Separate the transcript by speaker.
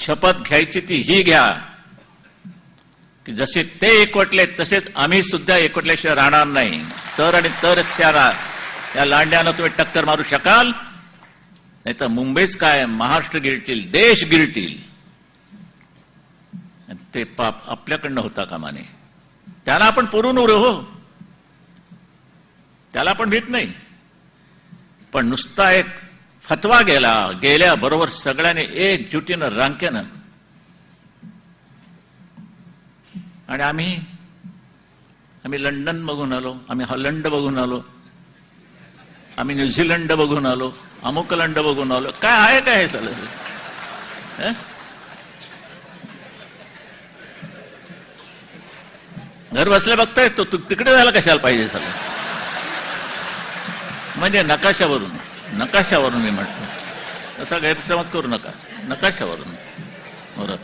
Speaker 1: शपथ घ्यायची ती ही घ्या की जसे ते एकवटले तसेच आम्ही सुद्धा एकवटल्याशिवाय राहणार नाही. तर आणि तरच या लांड्यानं तुम्ही टक्कर मारू शकाल, नाही तर मुंबईच काय महाराष्ट्र गिळतील, देश गिळतील. ते पाप आपल्याकडनं होता कामा नये. त्याला आपण पुरून उरे हो, त्याला आपण भीत नाही. पण नुसता एक फतवा गेल्याबरोबर सगळ्यांनी एकजुटीनं रांकेनं आणि आम्ही लंडन बघून आलो, आम्ही हॉलंड बघून आलो, आम्ही न्यूझीलंड बघून आलो, अमुकलंड बघून आलो. काय आहे काय हे चालू? घर बसल्या बघताय तो तिकडे जायला कशाला पाहिजे सगळं? म्हणजे नकाशावरून मी म्हटलं, तसा गैरसमज करू नका. नकाशावरून बरं.